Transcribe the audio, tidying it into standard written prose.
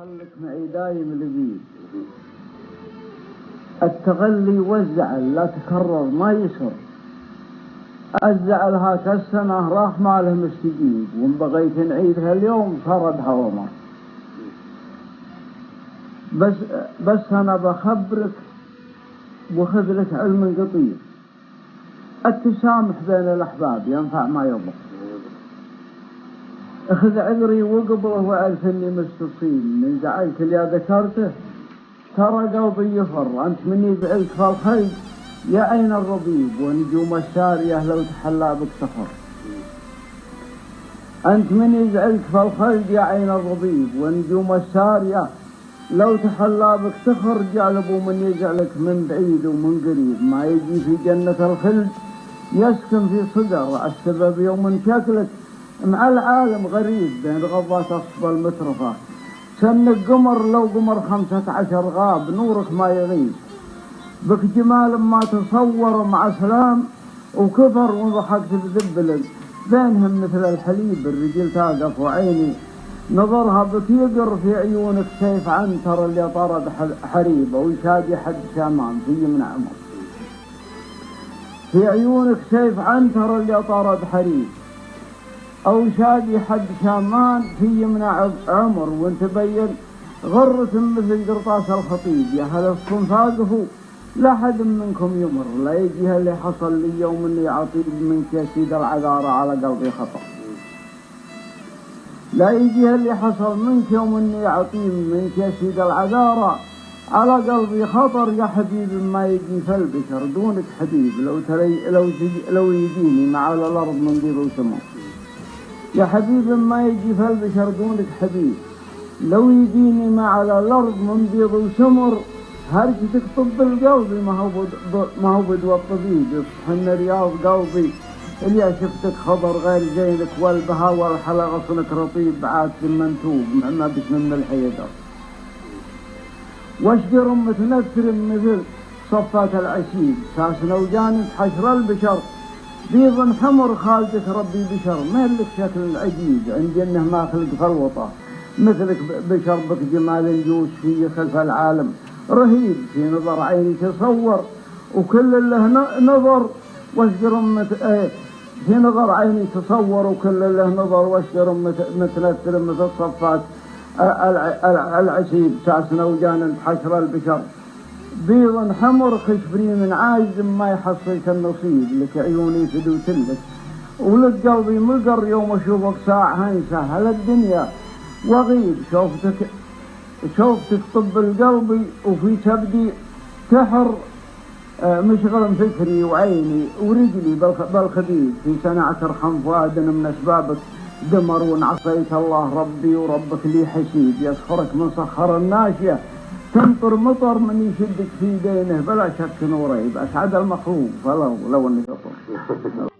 خلك معي دايم لذيذ. التغلي والزعل لا تكرر ما يسر. الزعل هاك السنة راح ما له مستجيب، وان بغيت نعيدها اليوم صردها ومر. بس أنا بخبرك وخذ لك علم قطير. التسامح بين الأحباب ينفع ما يضر. اخذ عذري وقبله وأعرف اني مستصيب من زعلك اللي ذكرته. ترى قلبي يفر، أنت مني زعلت فالخير يا عين الربيب، ونجوم السارية لو تحلى بك سفر. أنت مني زعلت فالخير يا عين الربيب، ونجوم السارية لو تحلى بك سفر. جعلبوا من يزعلك من بعيد ومن قريب، ما يجي في جنة الخلد يسكن في صدر. السبب يوم شكلك مع العالم غريب، بين غضات أصفى المترفة. سنك قمر لو قمر 15 غاب، نورك ما يغيب. بك جمال ما تصور مع سلام وكفر، وضحكت بذبل بينهم مثل الحليب. الرجل تاقف وعيني نظرها بك يقر، في عيونك سيف عنتر اللي طرد حريب، ويشادي حد شامان في يمن عمر. في عيونك سيف عنتر اللي طرد حريب، أو شادي حد شامان في يمنع عمر. وانت بين غرة مثل قرطاس الخطيب، يا هل الصنفاقفوا لا حد منكم يمر. لا يجيها اللي حصل لي يوم اني عطيب منك يا سيد العذارى على قلبي خطر. لا يجيها اللي حصل منك يوم اني عطيب منك يا سيد العذارى على قلبي خطر. يا حبيبي ما يجي في البشر دونك حبيب، لو يجيني مع على الارض من بيض وسماء. يا حبيبي ما يجي في البشر دونك حبيب، لو يجيني ما على الأرض من بيض وسمر. هرجتك طب القلب ما هو بدوى الطبيب، يصحن رياض قلبي اللي شفتك خضر غير زينك، والبها والحلا غصنك رطيب عاد منتوب ما بس من الحيدر. واشقر متنثر مثل صفات العشيب، ساسنا وجانب حشر البشر بيض حمر. خالدك ربي بشر ما لك شكل عجيب، عندي انه ما خلق فالوطة مثلك بشر. بك جمال جوش في خلف العالم رهيب، في نظر عيني تصور وكل له نظر. واشقر في نظر عيني تصور وكل له نظر. واشقر متنثر مثل صفات العشيب، ساسنا وجانب حشر البشر بيض حمر. خشبري من عاجز ما يحصلك النصيب، لك عيوني فدوتلك ولك قلبي مقر. يوم اشوفك ساعة هنسى هل الدنيا وغيب. شوفتك طب القلب وفي تبدي تحر. مشغل فكري وعيني ورجلي بالخبيث، في سنة ترحم فؤاد من اسبابك دمر. ونعصيت الله ربي وربك لي حسيب، يسخرك من سخر الناشية تمطر مطر. من يشدك في دينه بلا شك نوريب. أسعد المخلوق فلو اني أطر